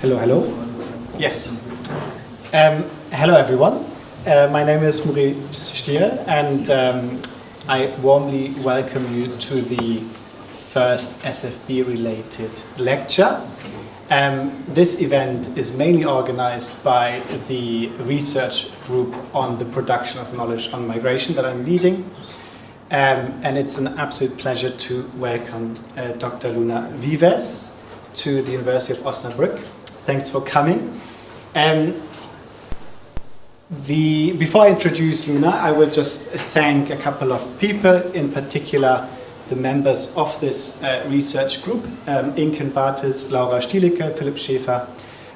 Hello, hello. Yes. Hello, everyone. My name is Maurice Stierl, and I warmly welcome you to the first SFB-related lecture. This event is mainly organized by the research group on the production of knowledge on migration that I'm leading. And it's an absolute pleasure to welcome Dr. Luna Vives to the University of Osnabrück. Thanks for coming. Before I introduce Luna, I will just thank a couple of people, in particular the members of this research group, Inken Bartels, Laura Stielicke, Philipp Schäfer.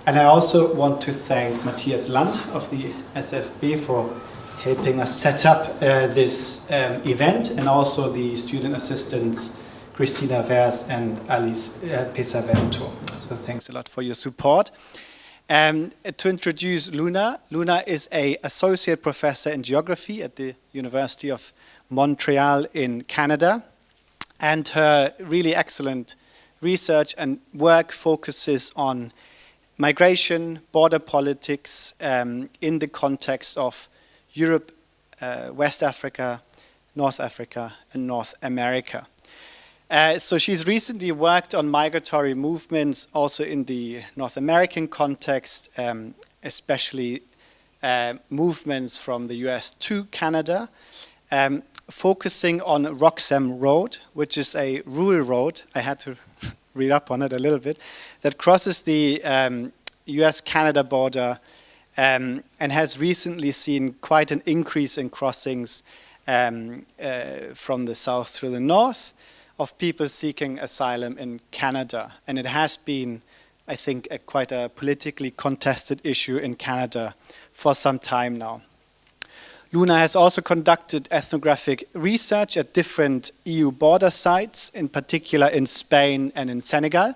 And I also want to thank Matthias Land of the SFB for helping us set up this event, and also the student assistants Christina Vers and Alice Pesavento. So thanks a lot for your support. To introduce Luna, Luna is an associate professor in geography at the University of Montreal in Canada, and her really excellent research and work focuses on migration, border politics in the context of Europe, West Africa, North Africa, and North America. So she's recently worked on migratory movements also in the North American context, especially movements from the US to Canada, focusing on Roxham Road, which is a rural road, I had to read up on it a little bit, that crosses the US-Canada border and has recently seen quite an increase in crossings from the south through the north of people seeking asylum in Canada. And it has been, I think, quite a politically contested issue in Canada for some time now. Luna has also conducted ethnographic research at different EU border sites, in particular in Spain and in Senegal.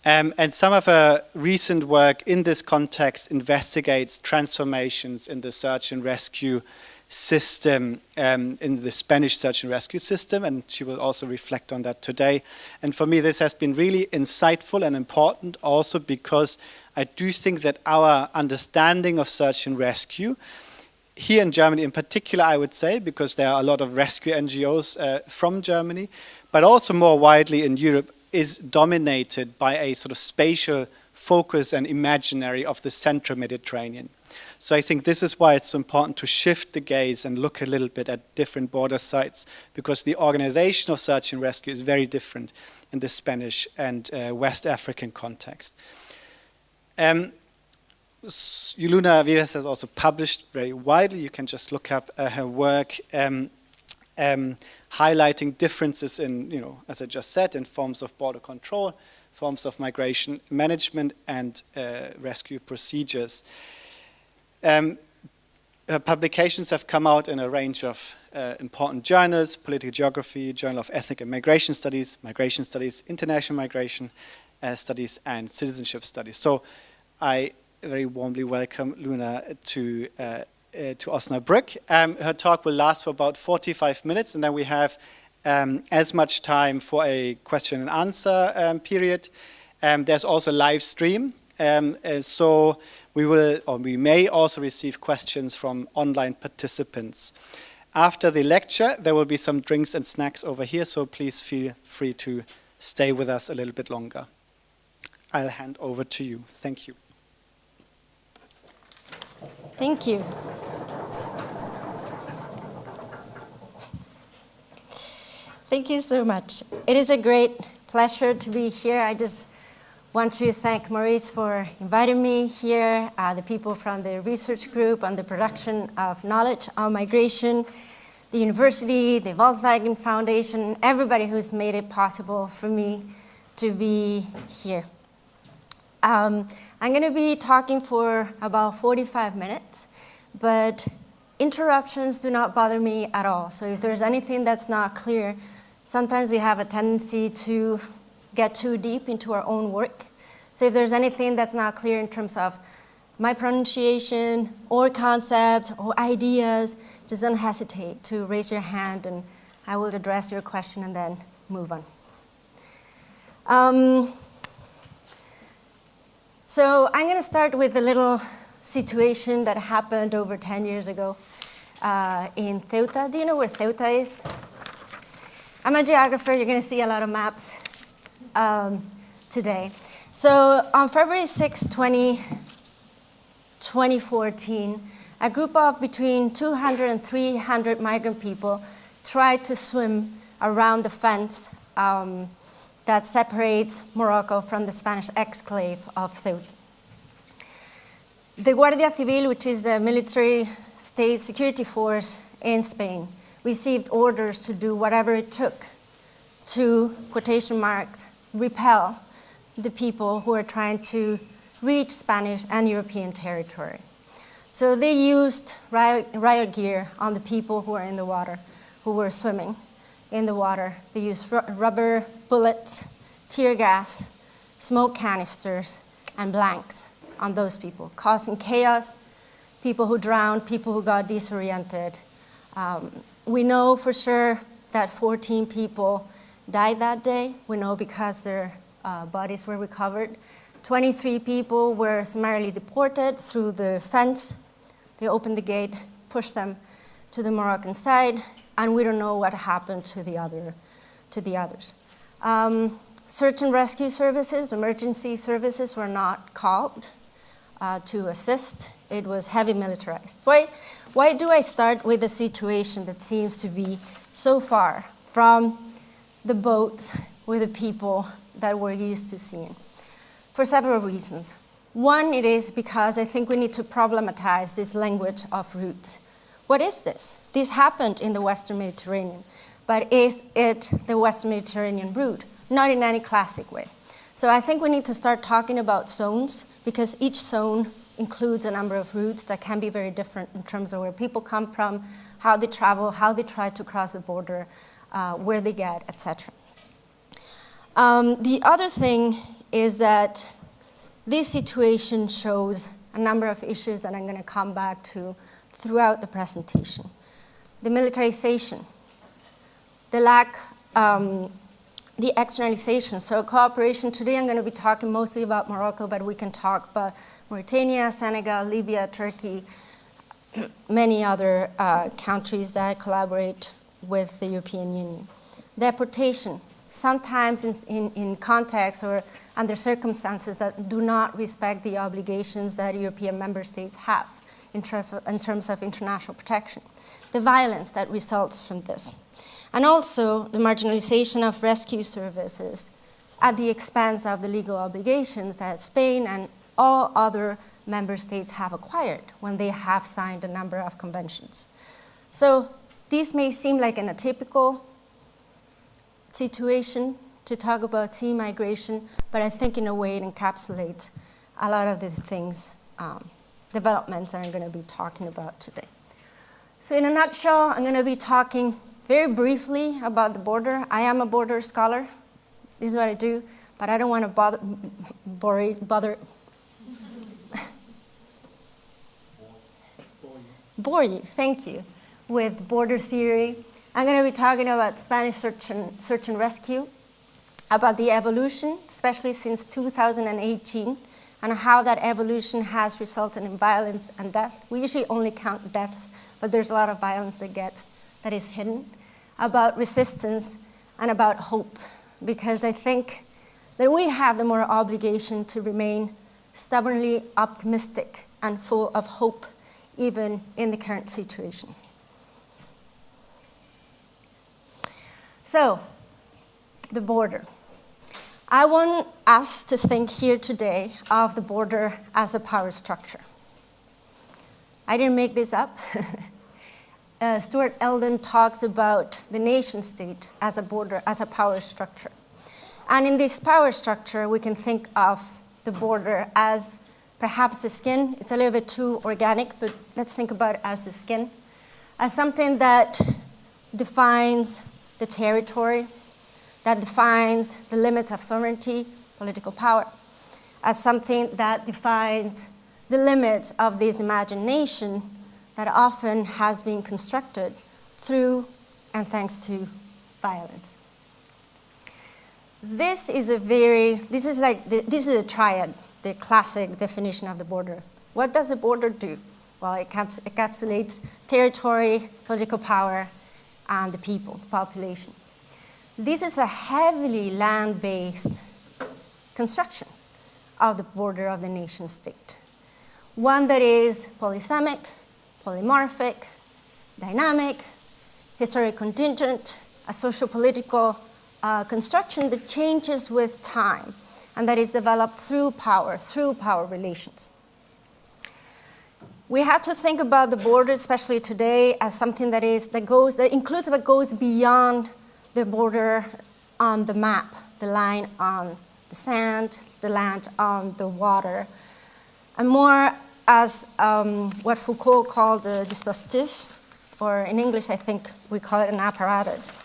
And some of her recent work in this context investigates transformations in the search and rescue system, in the Spanish search and rescue system, and she will also reflect on that today. And for me, this has been really insightful and important also because I do think that our understanding of search and rescue, here in Germany in particular, I would say, because there are a lot of rescue NGOs from Germany, but also more widely in Europe, is dominated by a sort of spatial focus and imaginary of the central Mediterranean. So I think this is why it's so important to shift the gaze and look a little bit at different border sites, because the organization of search and rescue is very different in the Spanish and West African context. Luna Vives has also published very widely. You can just look up her work, highlighting differences in, as I just said, in forms of border control, forms of migration management, and rescue procedures. Her publications have come out in a range of important journals: Political Geography, Journal of Ethnic and Migration Studies, International Migration Studies, and Citizenship Studies. So I very warmly welcome Luna to Osnabrück. Her talk will last for about 45 minutes, and then we have as much time for a question and answer period. There's also a live stream, so we may also receive questions from online participants. After the lecture, there will be some drinks and snacks over here, so please feel free to stay with us a little bit longer. I'll hand over to you. Thank you. Thank you. Thank you so much. It is a great pleasure to be here. I just want to thank Maurice for inviting me here, the people from the research group on the production of knowledge on migration, the university, the Volkswagen Foundation, everybody who's made it possible for me to be here. I'm going to be talking for about 45 minutes, but interruptions do not bother me at all. So if there's anything that's not clear, sometimes we have a tendency to get too deep into our own work. So if there's anything that's not clear in terms of my pronunciation or concepts or ideas, just don't hesitate to raise your hand and I will address your question and then move on. So I'm going to start with a little situation that happened over 10 years ago in Ceuta. Do you know where Ceuta is? I'm a geographer. You're going to see a lot of maps today. So on February 6, 2014, a group of between 200 and 300 migrant people tried to swim around the fence that separates Morocco from the Spanish exclave of Ceuta. The Guardia Civil, which is the military state security force in Spain, received orders to do whatever it took to, quotation marks, repel the people who are trying to reach Spanish and European territory. So they used riot gear on the people who are in the water, who were swimming in the water. They used rubber bullets, tear gas, smoke canisters, and blanks on those people, causing chaos, people who drowned, people who got disoriented. We know for sure that 14 people died that day. We know because their bodies were recovered. 23 people were summarily deported through the fence. They opened the gate, pushed them to the Moroccan side, and we don't know what happened to the others. Search and rescue services, emergency services were not called to assist. It was heavy militarized. Why do I start with a situation that seems to be so far from the boats with the people that we're used to seeing? For several reasons. One, it is because I think we need to problematize this language of routes. What is this? This happened in the Western Mediterranean, but is it the Western Mediterranean route? Not in any classic way. So I think we need to start talking about zones, because each zone includes a number of routes that can be very different in terms of where people come from, how they travel, how they try to cross the border, where they get, etc. The other thing is that this situation shows a number of issues that I'm going to come back to throughout the presentation. The militarization, the lack, the externalization. So cooperation, today I'm going to be talking mostly about Morocco, but we can talk about Mauritania, Senegal, Libya, Turkey, many other countries that collaborate with the European Union. Deportation, sometimes in context or under circumstances that do not respect the obligations that European member states have in terms of international protection. The violence that results from this. And also the marginalization of rescue services at the expense of the legal obligations that Spain and all other member states have acquired when they have signed a number of conventions. So this may seem like an atypical situation to talk about sea migration, but I think in a way it encapsulates a lot of the things, developments that I'm going to be talking about today. So in a nutshell, I'm going to be talking very briefly about the border. I am a border scholar. This is what I do, but I don't want to bore you, thank you, with border theory. I'm going to be talking about Spanish search and rescue, about the evolution, especially since 2018, and how that evolution has resulted in violence and death. We usually only count deaths, but there's a lot of violence that is hidden, about resistance, and about hope, because I think that we have the moral obligation to remain stubbornly optimistic and full of hope, even in the current situation. So, the border. I want us to think here today of the border as a power structure. I didn't make this up. Stuart Eldon talks about the nation state as a border, as a power structure. And in this power structure, we can think of the border as perhaps the skin. It's a little bit too organic, but let's think about it as the skin, as something that defines the territory, that defines the limits of sovereignty, political power, as something that defines the limits of this imagination that often has been constructed through and thanks to violence. this is a triad, the classic definition of the border. What does the border do? Well, it encapsulates territory, political power, and the people, the population. This is a heavily land-based construction of the border of the nation state. One that is polysemic, polymorphic, dynamic, historic contingent, a social-political construction that changes with time and that is developed through power relations. We have to think about the border, especially today, as something that includes but goes beyond the border on the map, the line on the sand, the land on the water, and more as what Foucault called a dispositif, or in English, I think we call it an apparatus,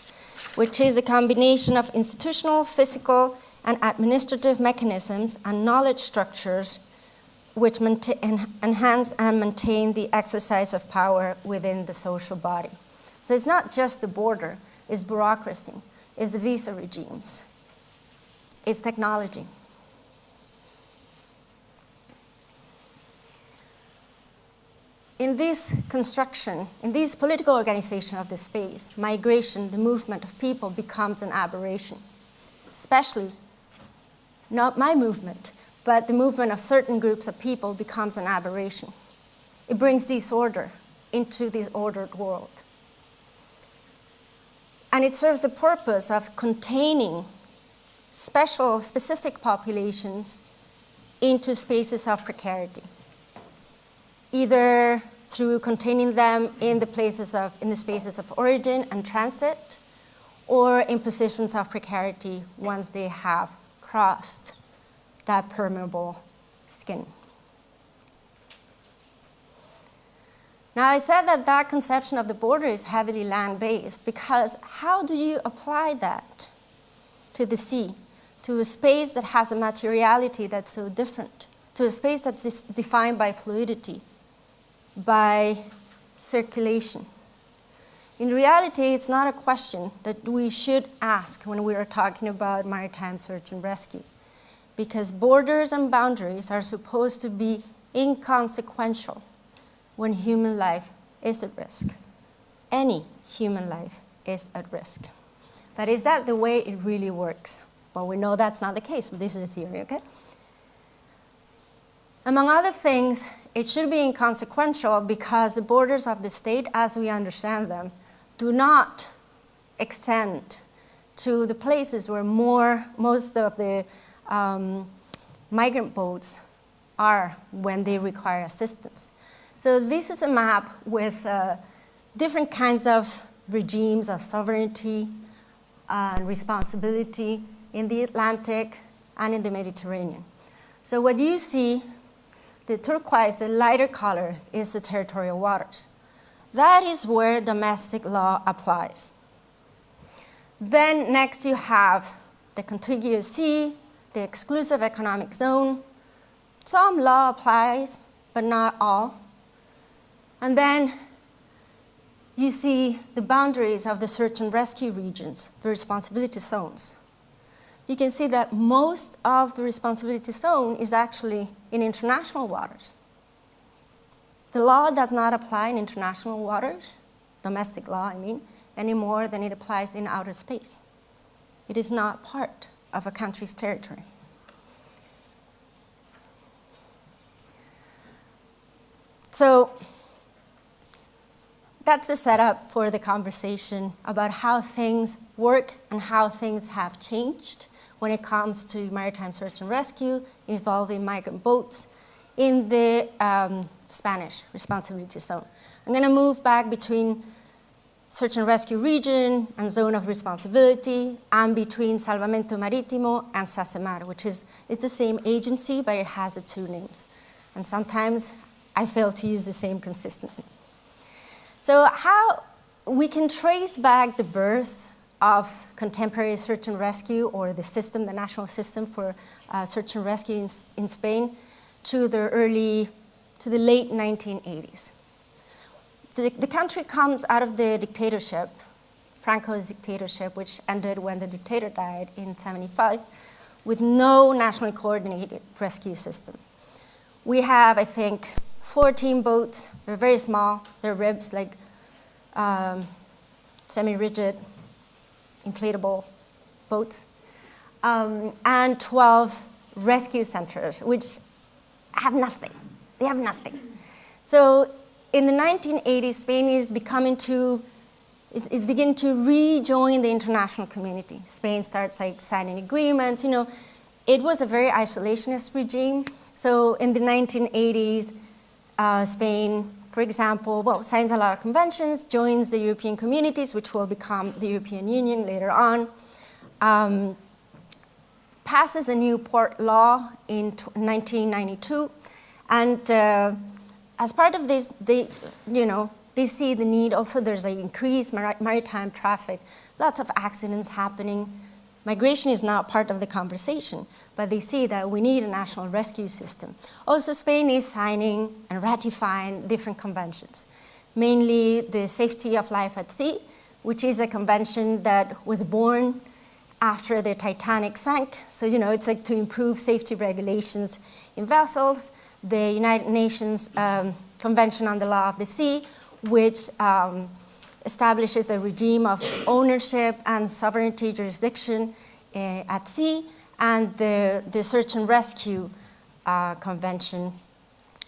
which is a combination of institutional, physical, and administrative mechanisms and knowledge structures which enhance and maintain the exercise of power within the social body. So it's not just the border, it's bureaucracy, it's the visa regimes, it's technology. In this construction, in this political organization of the space, migration, the movement of people becomes an aberration, especially not my movement, but the movement of certain groups of people becomes an aberration. It brings disorder into this ordered world. And it serves the purpose of containing specific populations into spaces of precarity, either through containing them in the spaces of origin and transit, or in positions of precarity once they have crossed that permeable skin. Now, I said that conception of the border is heavily land-based because how do you apply that to the sea, to a space that has a materiality that's so different, to a space that's defined by fluidity, by circulation? In reality, it's not a question that we should ask when we are talking about maritime search and rescue, because borders and boundaries are supposed to be inconsequential when human life is at risk. Any human life is at risk. But is that the way it really works? Well, we know that's not the case, but this is a theory, okay? Among other things, it should be inconsequential because the borders of the state, as we understand them, do not extend to the places where most of the migrant boats are when they require assistance. So this is a map with different kinds of regimes of sovereignty and responsibility in the Atlantic and in the Mediterranean. So what you see, the turquoise, the lighter color, is the territorial waters. That is where domestic law applies. Then next you have the contiguous sea, the exclusive economic zone. Some law applies, but not all. And then you see the boundaries of the search and rescue regions, the responsibility zones. You can see that most of the responsibility zone is actually in international waters. The law does not apply in international waters, domestic law, I mean, any more than it applies in outer space. It is not part of a country's territory. So that's the setup for the conversation about how things work and how things have changed when it comes to maritime search and rescue involving migrant boats in the Spanish responsibility zone. I'm going to move back between search and rescue region and zone of responsibility, and between Salvamento Marítimo and SACEMAR, which it's the same agency, but it has the two names. And sometimes I fail to use the same consistently. So how we can trace back the birth of contemporary search and rescue, or the system, the national system for search and rescue in Spain, to the late 1980s. The country comes out of the dictatorship Franco's dictatorship, which ended when the dictator died in 1975, with no nationally coordinated rescue system. We have, I think, 14 boats. They're very small. They're ribs, like semi-rigid, inflatable boats, and 12 rescue centers, which have nothing. They have nothing. So in the 1980s, Spain is beginning to rejoin the international community. Spain starts signing agreements. It was a very isolationist regime. So in the 1980s, Spain, for example, signs a lot of conventions, joins the European communities, which will become the European Union later on, passes a new port law in 1992, and as part of this, they see the need. Also, there's an increased maritime traffic, lots of accidents happening. Migration is not part of the conversation, but they see that we need a national rescue system. Also, Spain is signing and ratifying different conventions, mainly the Safety of Life at Sea, which is a convention that was born after the Titanic sank. So, it's like to improve safety regulations in vessels. The United Nations Convention on the Law of the Sea, which establishes a regime of ownership and sovereignty jurisdiction at sea, and the Search and Rescue Convention,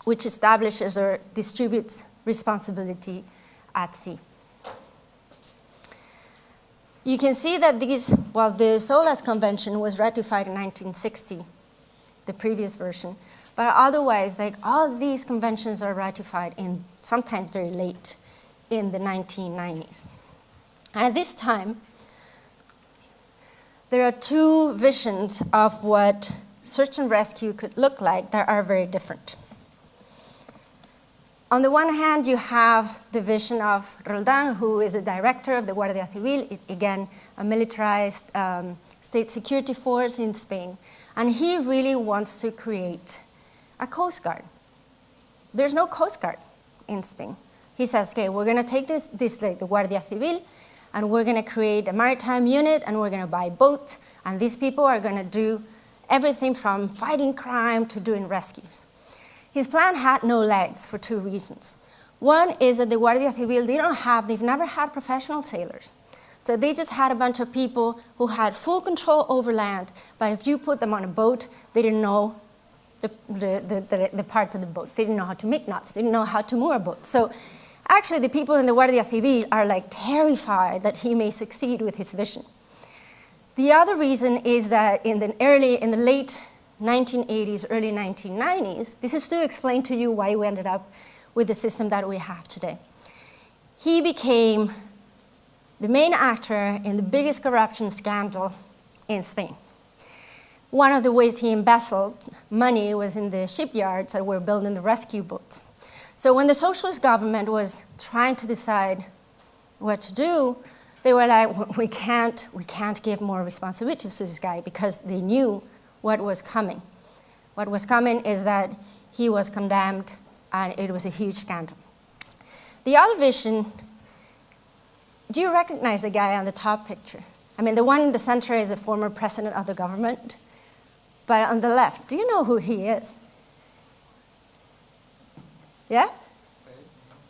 which establishes or distributes responsibility at sea. You can see that the SOLAS Convention was ratified in 1960, the previous version, but otherwise, all these conventions are ratified in sometimes very late in the 1990s. And at this time, there are two visions of what search and rescue could look like that are very different. On the one hand, you have the vision of Roldán, who is a director of the Guardia Civil, again, a militarized state security force in Spain. And he really wants to create a Coast Guard. There's no Coast Guard in Spain. He says, okay, we're going to take this like the Guardia Civil, and we're going to create a maritime unit, and we're going to buy boats, and these people are going to do everything from fighting crime to doing rescues. His plan had no legs for two reasons. One is that the Guardia Civil, they've never had professional sailors. So they just had a bunch of people who had full control over land, but if you put them on a boat, they didn't know the parts of the boat. They didn't know how to make knots. They didn't know how to moor a boat. So actually, the people in the Guardia Civil are terrified that he may succeed with his vision. The other reason is that in the late 1980s, early 1990s, this is to explain to you why we ended up with the system that we have today. He became the main actor in the biggest corruption scandal in Spain. One of the ways he embezzled money was in the shipyards that were building the rescue boats. So when the socialist government was trying to decide what to do, they were like, we can't give more responsibilities to this guy, because they knew what was coming. What was coming is that he was condemned, and it was a huge scandal. The other vision, do you recognize the guy on the top picture? I mean, the one in the center is a former president of the government. But on the left, do you know who he is? Yeah?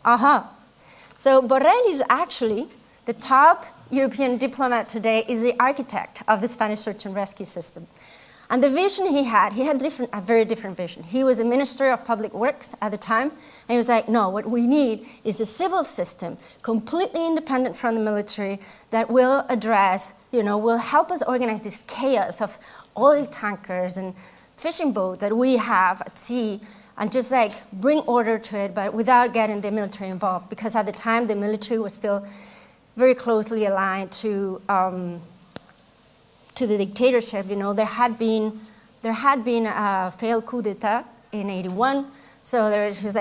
Uh-huh. So Borrell is actually the top European diplomat today, is the architect of the Spanish search and rescue system. And the vision he had a very different vision. He was a minister of public works at the time, and he was like, no, what we need is a civil system, completely independent from the military, that will address, will help us organize this chaos of oil tankers and fishing boats that we have at sea, and just bring order to it, but without getting the military involved. Because at the time, the military was still very closely aligned to the dictatorship. There had been a failed coup d'etat in '81, so she was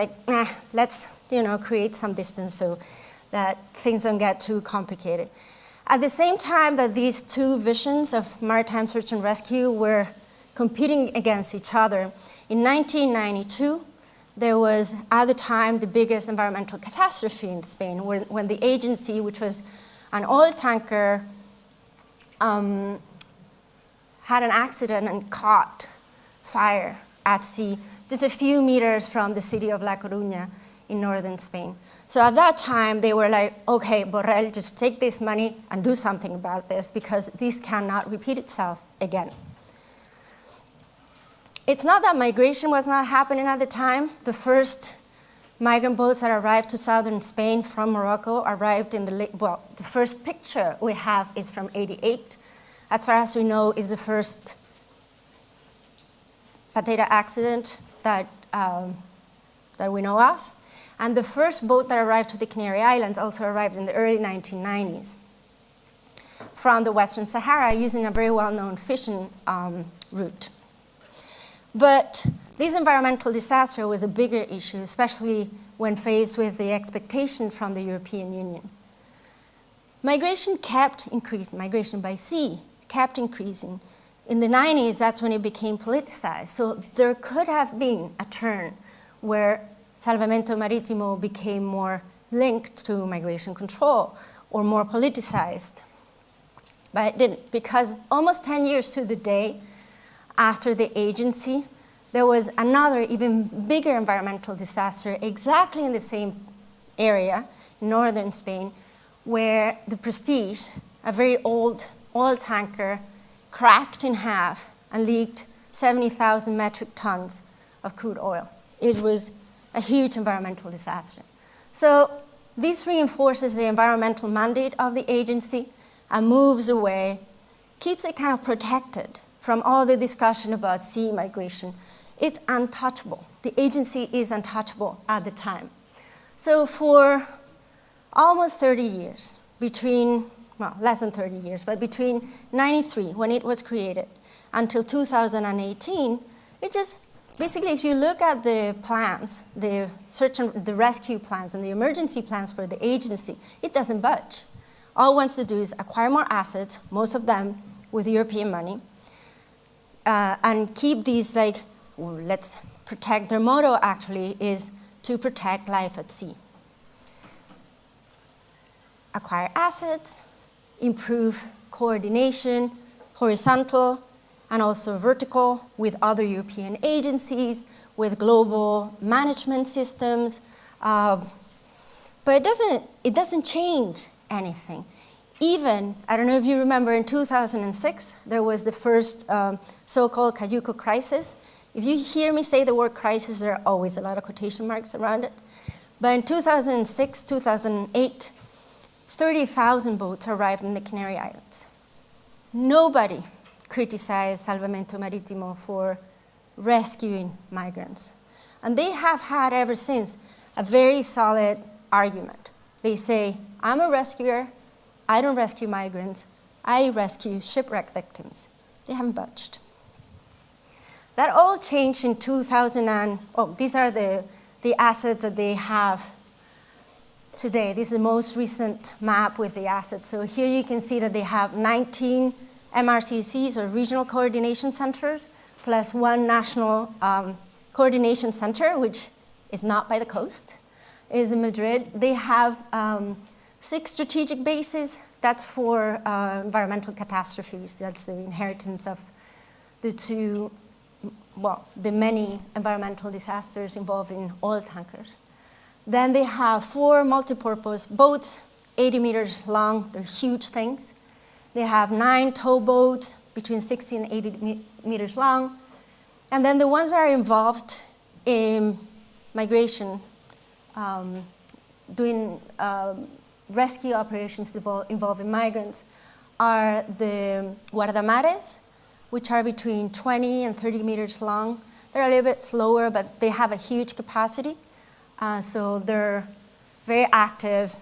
let's create some distance so that things don't get too complicated. At the same time that these two visions of maritime search and rescue were competing against each other, in 1992, there was, at the time, the biggest environmental catastrophe in Spain, when the agency, which was an oil tanker had an accident and caught fire at sea, just a few meters from the city of La Coruña in northern Spain. So at that time, they were like, okay, Borrell, just take this money and do something about this, because this cannot repeat itself again. It's not that migration was not happening at the time. The first migrant boats that arrived to southern Spain from Morocco arrived in the first picture we have is from '88. As far as we know, is the first potato accident that we know of. And the first boat that arrived to the Canary Islands also arrived in the early 1990s from the Western Sahara using a very well-known fishing route. But this environmental disaster was a bigger issue, especially when faced with the expectation from the European Union. Migration kept increasing, migration by sea kept increasing. In the 90s, that's when it became politicized. So there could have been a turn where Salvamento Marítimo became more linked to migration control or more politicized. But it didn't, because almost 10 years to the day after the agency, there was another even bigger environmental disaster exactly in the same area, northern Spain, where the Prestige, a very old oil tanker, cracked in half and leaked 70,000 metric tons of crude oil. It was a huge environmental disaster. So this reinforces the environmental mandate of the agency and moves away, keeps it kind of protected from all the discussion about sea migration. It's untouchable. The agency is untouchable at the time. So for almost 30 years, less than 30 years, but between 93, when it was created, until 2018, it just, basically, if you look at the plans, the search and the rescue plans and the emergency plans for the agency, it doesn't budge. All it wants to do is acquire more assets, most of them with European money, and keep these let's protect. Their motto actually is to protect life at sea. Acquire assets, improve coordination, horizontal and also vertical, with other European agencies, with global management systems. But it doesn't change anything. Even, I don't know if you remember, in 2006, there was the first so-called Cayuco crisis. If you hear me say the word crisis, there are always a lot of quotation marks around it. But in 2006, 2008, 30,000 boats arrived in the Canary Islands. Nobody criticized Salvamento Marítimo for rescuing migrants. And they have had ever since a very solid argument. They say, I'm a rescuer, I don't rescue migrants, I rescue shipwreck victims. They haven't budged. That all changed in 2000 these are the assets that they have today. This is the most recent map with the assets. So here you can see that they have 19 MRCCs, or regional coordination centers, plus one national coordination center, which is not by the coast, is in Madrid. They have 6 strategic bases. That's for environmental catastrophes. That's the inheritance of the many environmental disasters involving oil tankers. Then they have 4 multipurpose boats, 80 meters long. They're huge things. They have 9 towboats between 60 and 80 meters long. And then the ones that are involved in migration, doing rescue operations involving migrants, are the guardamares, which are between 20 and 30 meters long. They're a little bit slower, but they have a huge capacity. So they're very active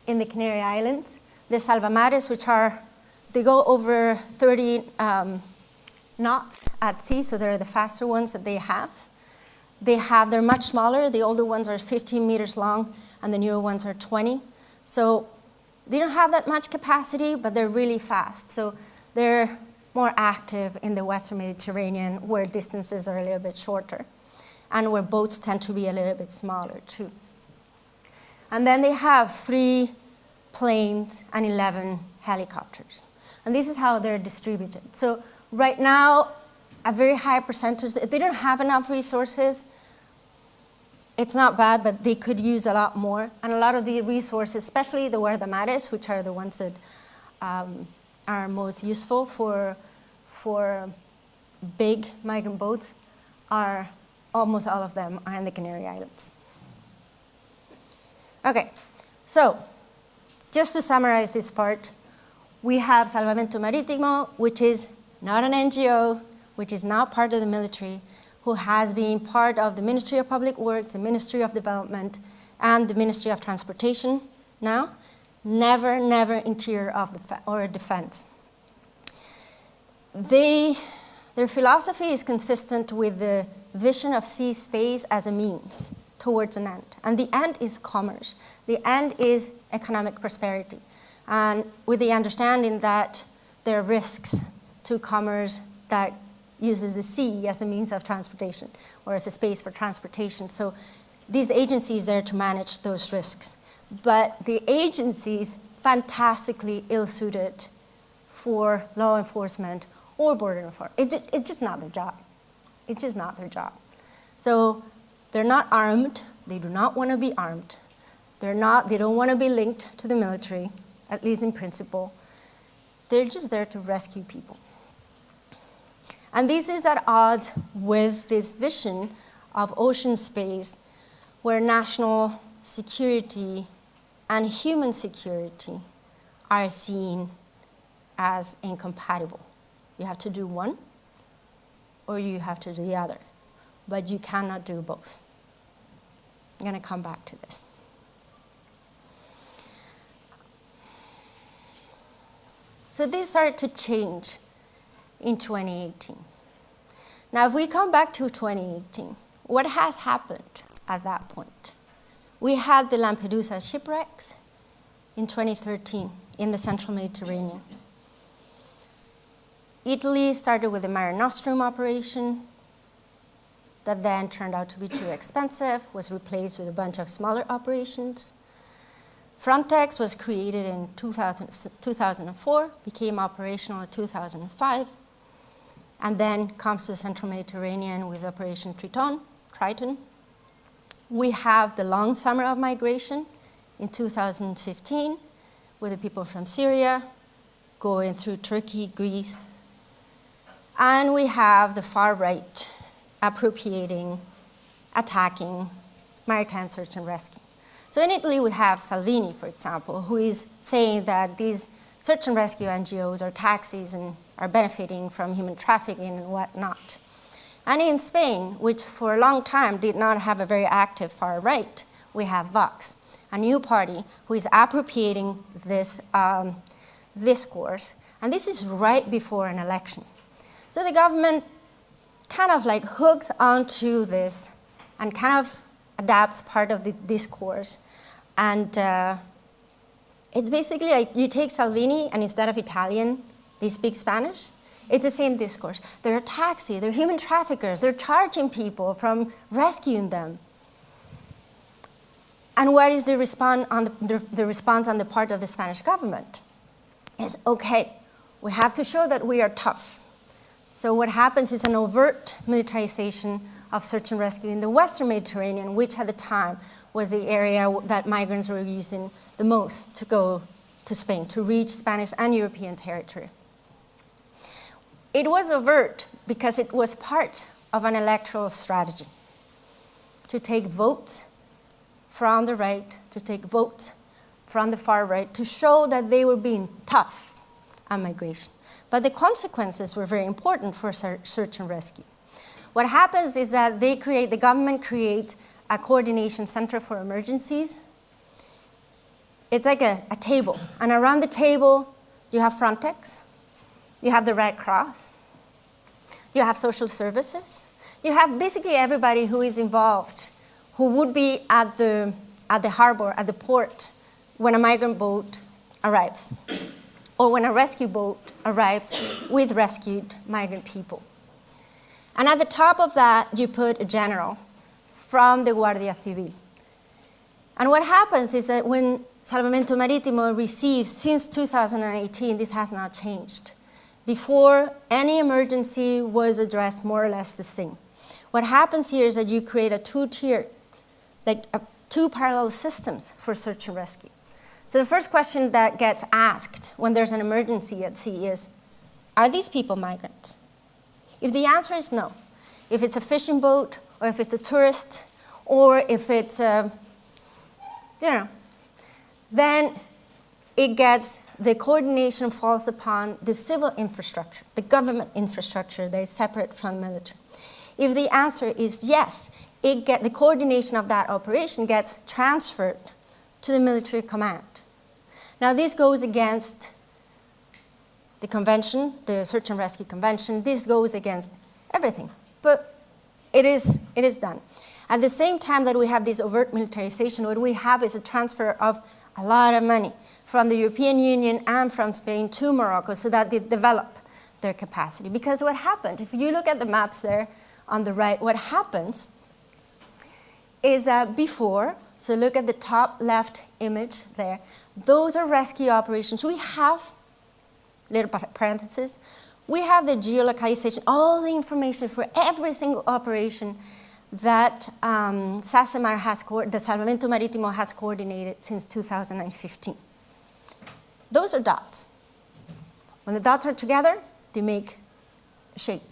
in the Canary Islands. The salvamares, they go over 30 knots at sea, so they're the faster ones that they have. They're much smaller. The older ones are 15 meters long, and the newer ones are 20. So they don't have that much capacity, but they're really fast. So they're more active in the Western Mediterranean, where distances are a little bit shorter, and where boats tend to be a little bit smaller too. And then they have 3 planes, and 11 helicopters. And this is how they're distributed. So right now, a very high percentage, they don't have enough resources. It's not bad, but they could use a lot more. And a lot of the resources, especially the guardamares, which are the ones that are most useful for big migrant boats, are almost all of them are in the Canary Islands. Okay, so just to summarize this part, we have Salvamento Marítimo, which is not an NGO, which is not part of the military, who has been part of the Ministry of Public Works, the Ministry of Development, and the Ministry of Transportation now. Never Interior or Defense. Their philosophy is consistent with the vision of sea space as a means towards an end. And the end is commerce. The end is economic prosperity. And with the understanding that there are risks to commerce that uses the sea as a means of transportation or as a space for transportation. So these agencies are there to manage those risks. But the agencies fantastically ill-suited for law enforcement or border enforcement. It's just not their job. It's just not their job. So they're not armed. They do not want to be armed. They don't want to be linked to the military, at least in principle. They're just there to rescue people. And this is at odds with this vision of ocean space where national security and human security are seen as incompatible. You have to do one or you have to do the other, but you cannot do both. I'm going to come back to this. So this started to change in 2018. Now, if we come back to 2018, what has happened at that point? We had the Lampedusa shipwrecks in 2013 in the central Mediterranean. Italy started with the Mare Nostrum operation that then turned out to be too expensive, was replaced with a bunch of smaller operations. Frontex was created in 2004, became operational in 2005, and then comes to the central Mediterranean with Operation Triton. We have the long summer of migration in 2015 with the people from Syria going through Turkey, Greece. And we have the far right appropriating, attacking maritime search and rescue. So in Italy, we have Salvini, for example, who is saying that these search and rescue NGOs are taxis and are benefiting from human trafficking and whatnot. And in Spain, which for a long time did not have a very active far right, we have Vox, a new party who is appropriating this discourse. And this is right before an election. So the government kind of like hooks onto this and kind of adapts part of the discourse. And it's basically like you take Salvini and instead of Italian, they speak Spanish. It's the same discourse. They're a taxi, they're human traffickers, they're charging people from rescuing them. And what is the response on the part of the Spanish government? Is, okay, we have to show that we are tough. So what happens is an overt militarization of search and rescue in the Western Mediterranean, which at the time was the area that migrants were using the most to go to Spain, to reach Spanish and European territory. It was overt because it was part of an electoral strategy to take votes from the right, to take votes from the far right, to show that they were being tough on migration. But the consequences were very important for search and rescue. What happens is that the government creates a coordination center for emergencies. It's like a table, and around the table, you have Frontex, you have the Red Cross, you have social services, you have basically everybody who is involved, who would be at the harbor, at the port, when a migrant boat arrives, or when a rescue boat arrives with rescued migrant people. And at the top of that, you put a general from the Guardia Civil. And what happens is that when Salvamento Marítimo receives, since 2018, this has not changed. Before, any emergency was addressed more or less the same. What happens here is that you create a two-tier, like two parallel systems for search and rescue. So the first question that gets asked when there's an emergency at sea is, are these people migrants? If the answer is no, if it's a fishing boat, or if it's a tourist, or if it's, then the coordination falls upon the civil infrastructure, the government infrastructure that is separate from the military. If the answer is yes, the coordination of that operation gets transferred to the military command. Now this goes against the convention, the Search and Rescue Convention. This goes against everything, but it is done. At the same time that we have this overt militarization, what we have is a transfer of a lot of money from the European Union and from Spain to Morocco so that they develop their capacity. Because what happened, if you look at the maps there on the right, what happens is that before, so look at the top left image there, those are rescue operations. We have, little parenthesis, we have the geolocalization, all the information for every single operation that SACEMAR the Salvamento Marítimo has coordinated since 2015. Those are dots. When the dots are together, they make a shape.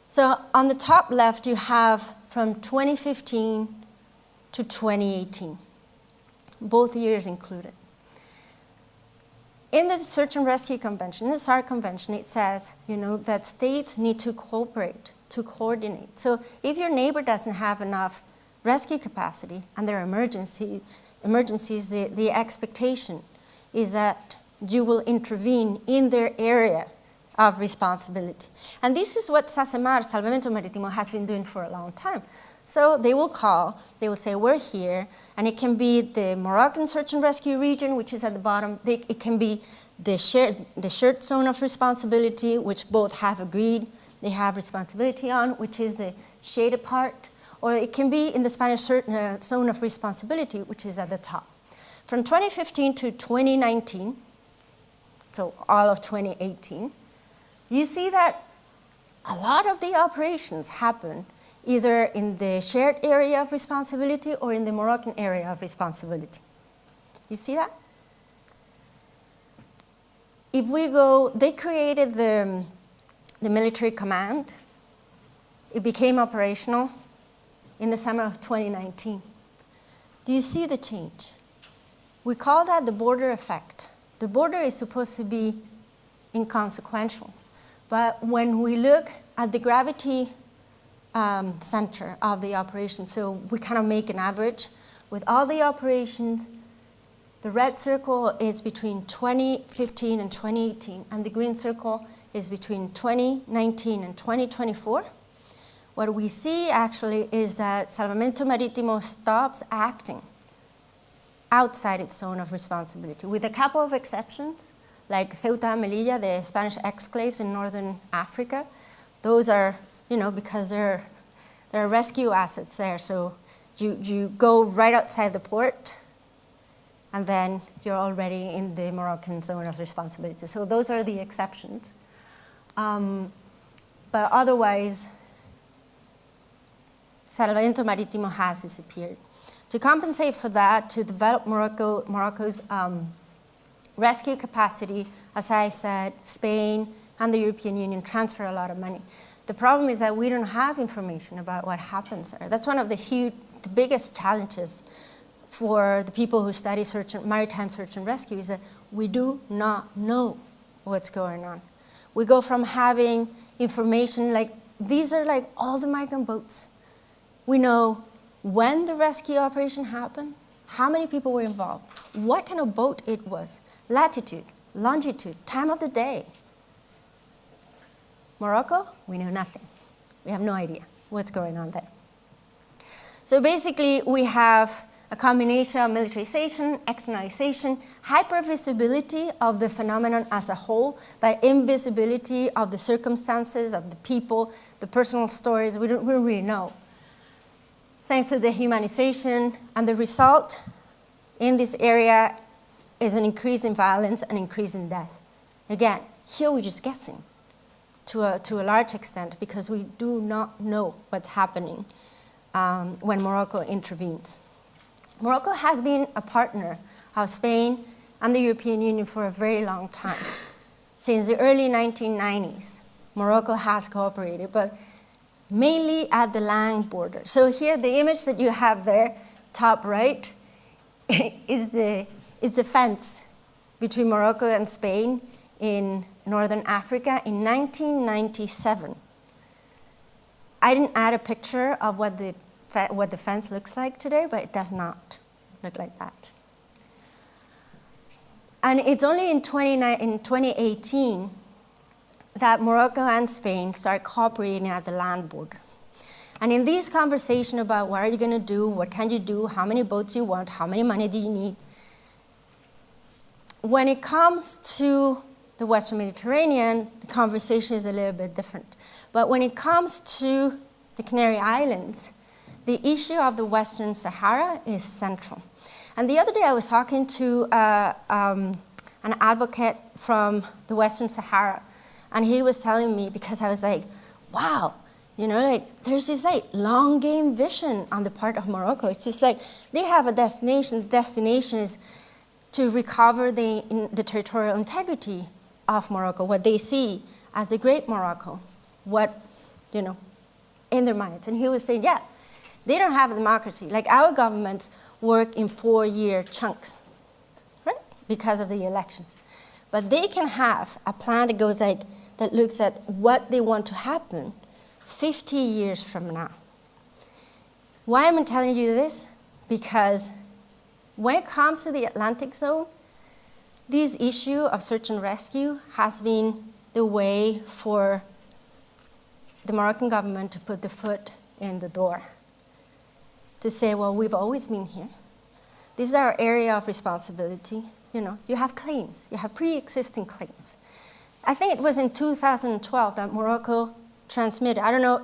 So on the top left, you have from 2015 to 2018, both years included. In the Search and Rescue Convention, in the SAR Convention, it says, that states need to cooperate, to coordinate. So if your neighbor doesn't have enough rescue capacity and there are emergencies, the expectation is that you will intervene in their area of responsibility. And this is what SACEMAR, Salvamento Marítimo, has been doing for a long time. So they will call, they will say, we're here, and it can be the Moroccan Search and Rescue region, which is at the bottom. It can be the shared zone of responsibility, which both have agreed they have responsibility on, which is the shaded part, or it can be in the Spanish zone of responsibility, which is at the top. From 2015 to 2019, so all of 2018, you see that a lot of the operations happen either in the shared area of responsibility or in the Moroccan area of responsibility. You see that? If we go, they created the military command. It became operational in the summer of 2019. Do you see the change? We call that the border effect. The border is supposed to be inconsequential. But when we look at the gravity center of the operation, so we kind of make an average with all the operations, the red circle is between 2015 and 2018, and the green circle is between 2019 and 2024. What we see actually is that Salvamento Marítimo stops acting outside its zone of responsibility, with a couple of exceptions, like Ceuta and Melilla, the Spanish exclaves in northern Africa. Those are, because there are rescue assets there, so you go right outside the port, and then you're already in the Moroccan zone of responsibility. So those are the exceptions. But otherwise, Salvamento Marítimo has disappeared. To compensate for that, to develop Morocco's rescue capacity, as I said, Spain and the European Union transfer a lot of money. The problem is that we don't have information about what happens there. That's one of the biggest challenges for the people who study maritime search and rescue, is that we do not know what's going on. We go from having information like, these are like all the migrant boats. We know when the rescue operation happened, how many people were involved, what kind of boat it was, latitude, longitude, time of the day. Morocco, we know nothing. We have no idea what's going on there. So basically, we have a combination of militarization, externalization, hypervisibility of the phenomenon as a whole, but invisibility of the circumstances, of the people, the personal stories. We don't really know. thanks to the humanization, and the result in this area is an increase in violence and increase in death. Again, here we're just guessing to a large extent because we do not know what's happening when Morocco intervenes. Morocco has been a partner of Spain and the European Union for a very long time. Since the early 1990s, Morocco has cooperated, but mainly at the land border. So here, the image that you have there, top right, is the fence between Morocco and Spain in northern Africa in 1997. I didn't add a picture of what the fence looks like today, but it does not look like that. And it's only in 2018 that Morocco and Spain start cooperating at the land border. And in these conversations about what are you going to do, what can you do, how many boats you want, how many money do you need, when it comes to the Western Mediterranean, the conversation is a little bit different. But when it comes to the Canary Islands, the issue of the Western Sahara is central. And the other day I was talking to an advocate from the Western Sahara, and he was telling me, because I was like, wow, there's this long game vision on the part of Morocco. It's just like they have a destination. The destination is to recover the territorial integrity of Morocco, what they see as the Great Morocco, in their minds. And he was saying, yeah, they don't have a democracy. Like our governments work in 4-year chunks, right? Because of the elections. But they can have a plan that goes that looks at what they want to happen 50 years from now. Why am I telling you this? Because when it comes to the Atlantic zone, this issue of search and rescue has been the way for the Moroccan government to put the foot in the door. To say, well, we've always been here. This is our area of responsibility. You have claims. You have pre-existing claims. I think it was in 2012 that Morocco transmitted, I don't know,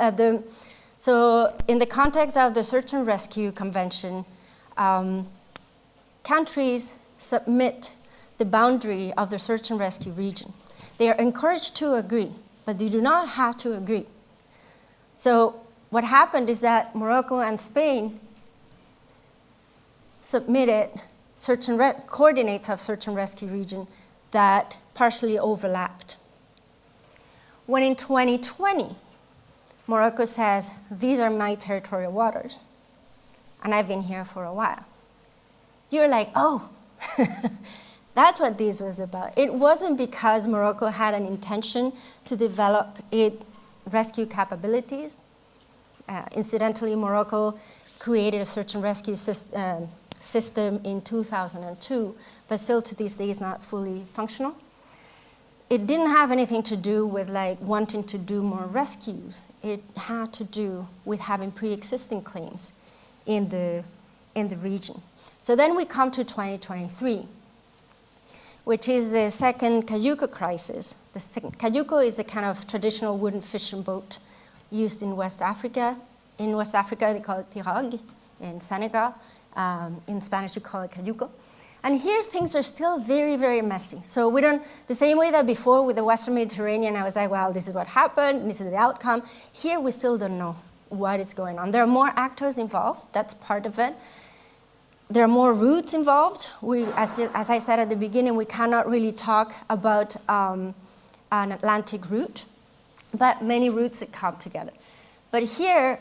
so in the context of the Search and Rescue Convention, countries submit the boundary of the search and rescue region. They are encouraged to agree, but they do not have to agree. So what happened is that Morocco and Spain submitted coordinates of search and rescue region that partially overlapped. When in 2020, Morocco says, these are my territorial waters, and I've been here for a while. You're like, oh, that's what this was about. It wasn't because Morocco had an intention to develop its rescue capabilities. Incidentally, Morocco created a search and rescue system in 2002, but still to this day is not fully functional. It didn't have anything to do with wanting to do more rescues. It had to do with having pre-existing claims in the region. So then we come to 2023, which is the second Cayuco crisis. Cayuco is a kind of traditional wooden fishing boat used in West Africa. In West Africa, they call it pirogue. In Senegal, in Spanish, you call it Cayuco. And here, things are still very, very messy. So we don't, the same way that before with the Western Mediterranean, I was like, well, this is what happened, this is the outcome. Here, we still don't know what is going on. There are more actors involved, that's part of it. There are more routes involved. As I said at the beginning, we cannot really talk about an Atlantic route, but many routes that come together. But here,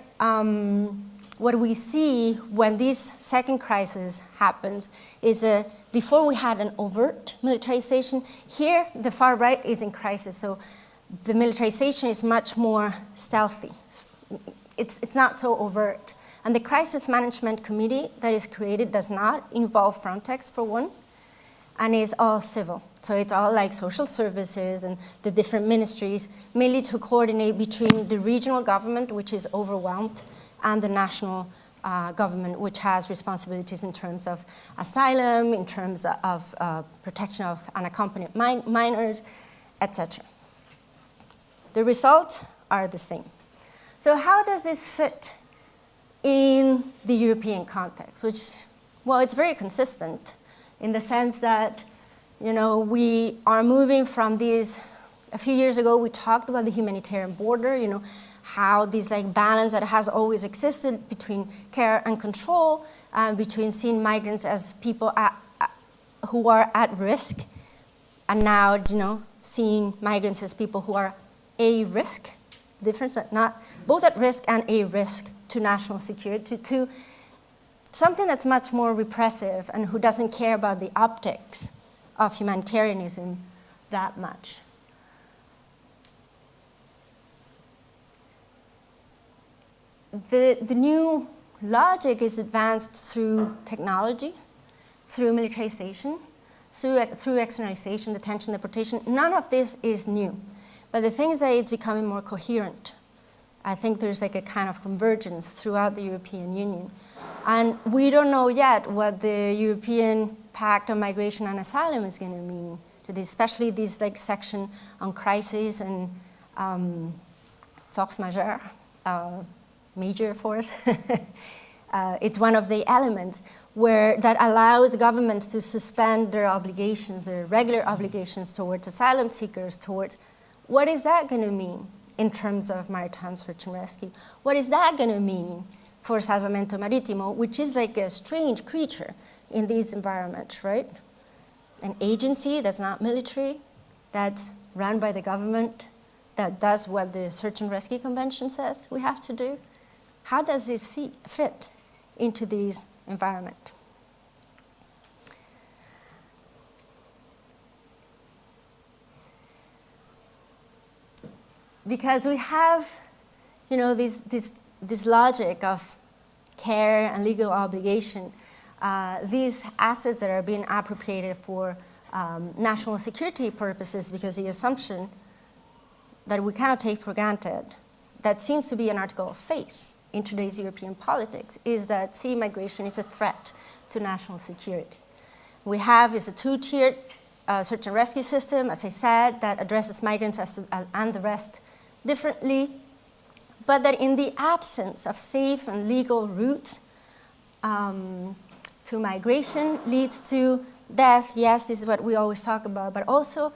what we see when this second crisis happens is before we had an overt militarization, here the far right is in crisis. So the militarization is much more stealthy. It's not so overt. And the crisis management committee that is created does not involve Frontex for one, and is all civil. So it's all like social services and the different ministries, mainly to coordinate between the regional government, which is overwhelmed, and the national government, which has responsibilities in terms of asylum, in terms of protection of unaccompanied minors, etc. The results are the same. So how does this fit in the European context, which, well, it's very consistent in the sense that, you know, we are moving from these, a few years ago we talked about the humanitarian border, you know, how this like balance that has always existed between care and control, between seeing migrants as people who are at risk, and now, you know, seeing migrants as people who are a risk, difference, not both at risk and a risk to national security, to something that's much more repressive and who doesn't care about the optics of humanitarianism that much. The new logic is advanced through technology, through militarization, through externalization, detention, deportation. None of this is new. But the thing is that it's becoming more coherent. I think there's like a kind of convergence throughout the European Union. And we don't know yet what the European Pact on Migration and Asylum is going to mean to this, especially this like section on crisis and force majeure, major force. It's one of the elements that allows governments to suspend their obligations, their regular obligations towards asylum seekers, towards what is that going to mean in terms of maritime search and rescue? What is that going to mean for Salvamento Marittimo, which is like a strange creature in these environments, right? An agency that's not military, that's run by the government, that does what the Search and Rescue Convention says we have to do. How does this fit into this environment? Because we have, you know, this logic of care and legal obligation, these assets that are being appropriated for national security purposes, because the assumption that we cannot take for granted, that seems to be an article of faith in today's European politics, is that sea migration is a threat to national security. We have is a two-tiered search and rescue system, as I said, that addresses migrants and the rest differently, but that in the absence of safe and legal routes to migration leads to death. Yes, this is what we always talk about, but also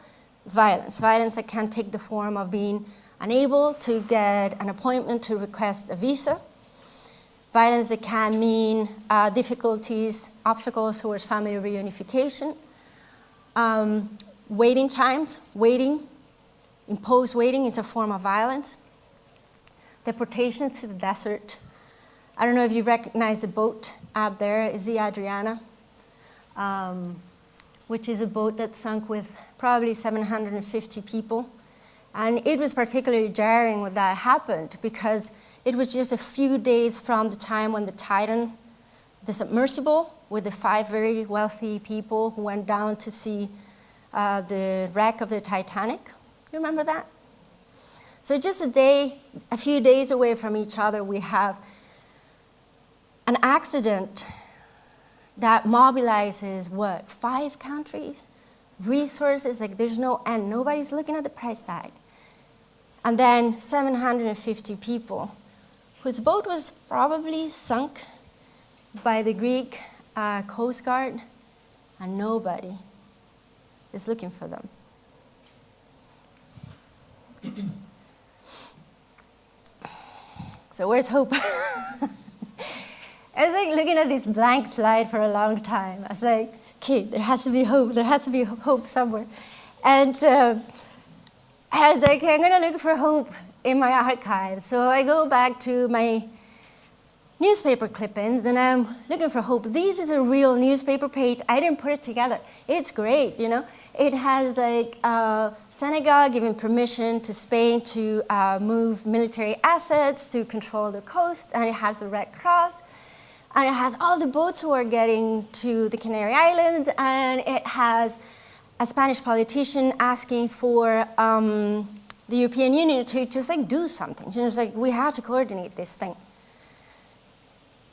violence that can take the form of being unable to get an appointment to request a visa, violence that can mean difficulties, obstacles towards family reunification, waiting times, imposed waiting is a form of violence, deportation to the desert. I don't know if you recognize the boat out there, is the Adriana, which is a boat that sunk with probably 750 people. And it was particularly jarring when that happened because it was just a few days from the time when the Titan, the submersible, with the 5 very wealthy people who went down to see the wreck of the Titanic. You remember that? So just a few days away from each other, we have an accident that mobilizes, 5 countries? Resources, like there's no end. Nobody's looking at the price tag. And then 750 people whose boat was probably sunk by the Greek Coast Guard, and nobody is looking for them. So where's hope? I was like looking at this blank slide for a long time. I was like, okay, there has to be hope. There has to be hope somewhere. And I was like, okay, I'm going to look for hope in my archive. So I go back to my newspaper clippings, and I'm looking for hope. This is a real newspaper page. I didn't put it together. It's great, you know. It has like Senegal giving permission to Spain to move military assets to control the coast, and it has the Red Cross, and it has all the boats who are getting to the Canary Islands, and it has a Spanish politician asking for the European Union to just like do something. You know, it's like, we have to coordinate this thing.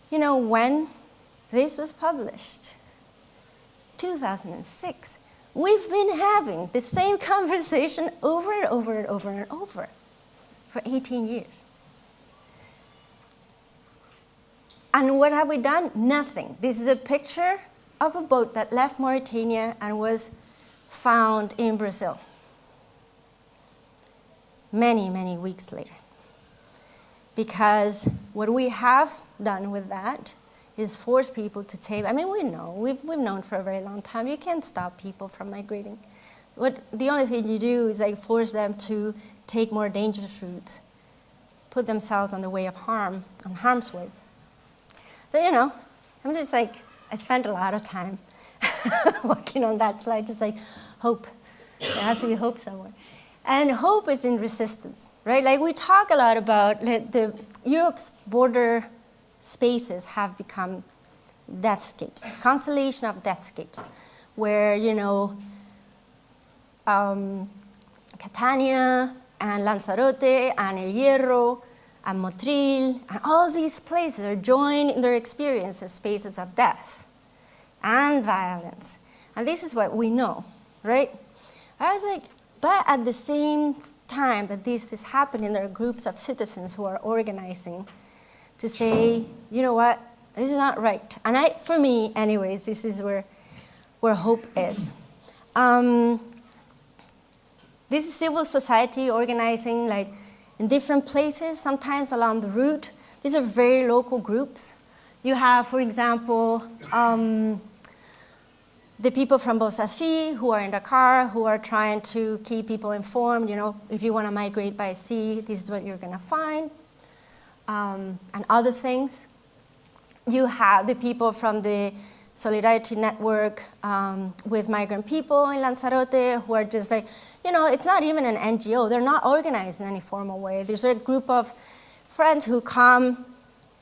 You know when this was published? 2006. We've been having the same conversation over and over and over and over for 18 years. And what have we done? Nothing. This is a picture of a boat that left Mauritania and was found in Brazil many, many weeks later. Because what we have done with that is force people to take, we've known for a very long time, you can't stop people from migrating. The only thing you do is like force them to take more dangerous routes, put themselves on the way of harm, on harm's way. So, I'm just like, I spent a lot of time working on that slide, just like hope. There has to be hope somewhere. And hope is in resistance, right? Like we talk a lot about Europe's border spaces have become deathscapes, constellation of deathscapes, where, Catania and Lanzarote and El Hierro and Motril and all these places are joined in their experience as spaces of death and violence. And this is what we know, right? I was like, but at the same time that this is happening, there are groups of citizens who are organizing to say, you know what, this is not right. And for me, anyways, this is where hope is. This is civil society organizing like in different places, sometimes along the route. These are very local groups. You have, for example, the people from Bosafi who are in Dakar, who are trying to keep people informed, if you want to migrate by sea, this is what you're going to find, and other things. You have the people from the Solidarity Network with migrant people in Lanzarote who are just like, it's not even an NGO. They're not organized in any formal way. There's a group of friends who come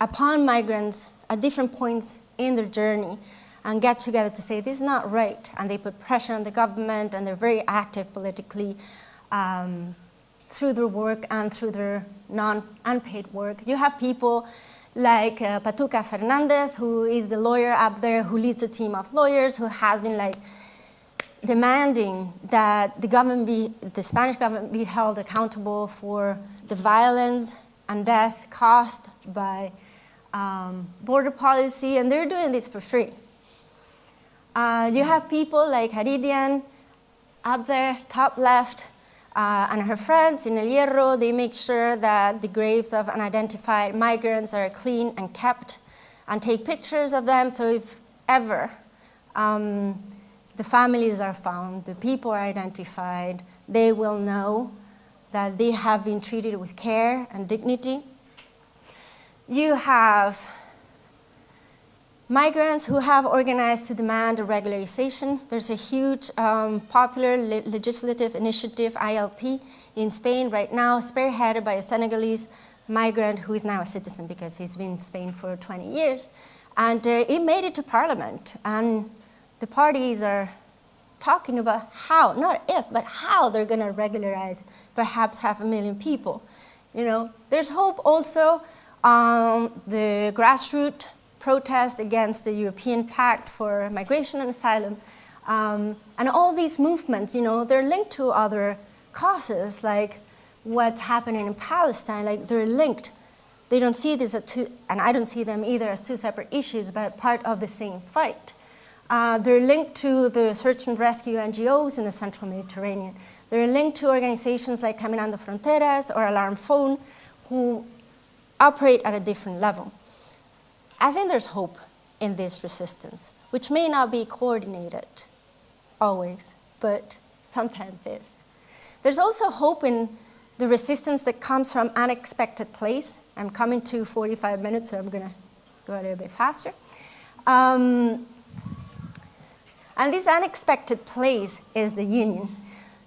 upon migrants at different points in their journey and get together to say, this is not right. And they put pressure on the government, and they're very active politically through their work and through their unpaid work. You have people like Patuca Fernandez, who is the lawyer up there, who leads a team of lawyers, who has been like demanding that the Spanish government be held accountable for the violence and death caused by border policy, and they're doing this for free. You have people like Haridian up there, top left, and her friends in El Hierro. They make sure that the graves of unidentified migrants are clean and kept, and take pictures of them, so if ever the families are found, the people are identified, they will know that they have been treated with care and dignity. You have migrants who have organized to demand a regularization. There's a huge popular legislative initiative, ILP, in Spain right now, spearheaded by a Senegalese migrant who is now a citizen because he's been in Spain for 20 years. And it made it to parliament. And the parties are talking about how, not if, but how they're going to regularize perhaps 500,000 people. There's hope also on the grassroots protest against the European Pact for Migration and Asylum. And all these movements, they're linked to other causes, like what's happening in Palestine. Like they're linked. They don't see this as two, and I don't see them either as two separate issues, but part of the same fight. They're linked to the search and rescue NGOs in the central Mediterranean. They're linked to organizations like Caminando Fronteras or Alarm Phone, who operate at a different level. I think there's hope in this resistance, which may not be coordinated always, but sometimes is. There's also hope in the resistance that comes from unexpected place. I'm coming to 45 minutes, so I'm going to go a little bit faster. And this unexpected place is the union.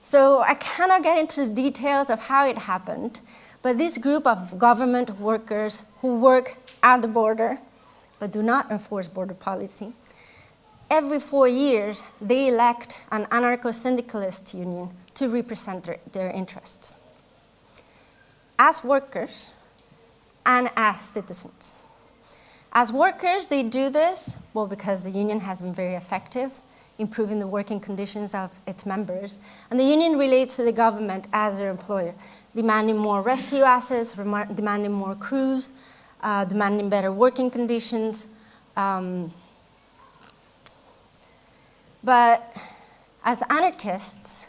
So I cannot get into the details of how it happened, but this group of government workers who work at the border but do not enforce border policy, every 4 years they elect an anarcho-syndicalist union to represent their interests as workers and as citizens. As workers, they do this, well, because the union has been very effective, improving the working conditions of its members. And the union relates to the government as their employer, demanding more rescue assets, demanding more crews, demanding better working conditions. But as anarchists,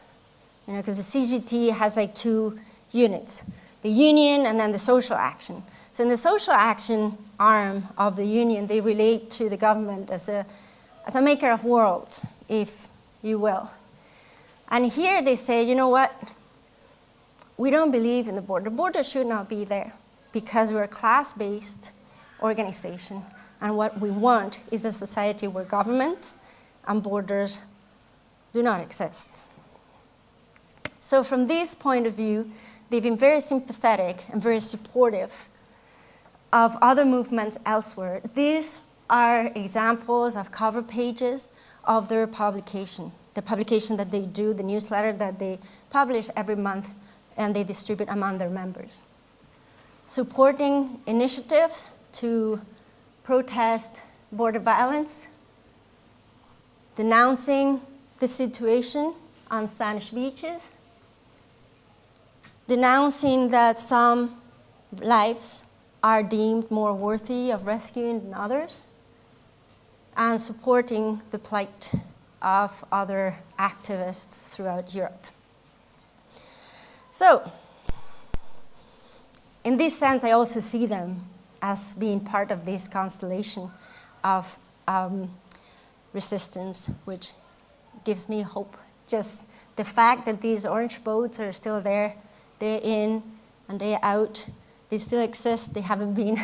because the CGT has like two units, the union and then the social action. So in the social action arm of the union, they relate to the government as a maker of world, if you will. And here they say, you know what? We don't believe in the border. The border should not be there because we're a class-based organization. And what we want is a society where governments and borders do not exist. So from this point of view, they've been very sympathetic and very supportive of other movements elsewhere. These are examples of cover pages of their publication, the publication that they do, the newsletter that they publish every month and they distribute among their members. Supporting initiatives to protest border violence, denouncing the situation on Spanish beaches, denouncing that some lives are deemed more worthy of rescuing than others, and supporting the plight of other activists throughout Europe. So, in this sense, I also see them as being part of this constellation of resistance, which gives me hope. Just the fact that these orange boats are still there, day in and day out, they still exist, they haven't been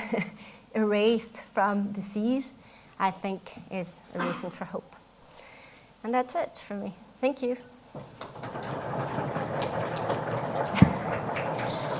erased from the seas, I think is a reason for hope. And that's it for me. Thank you.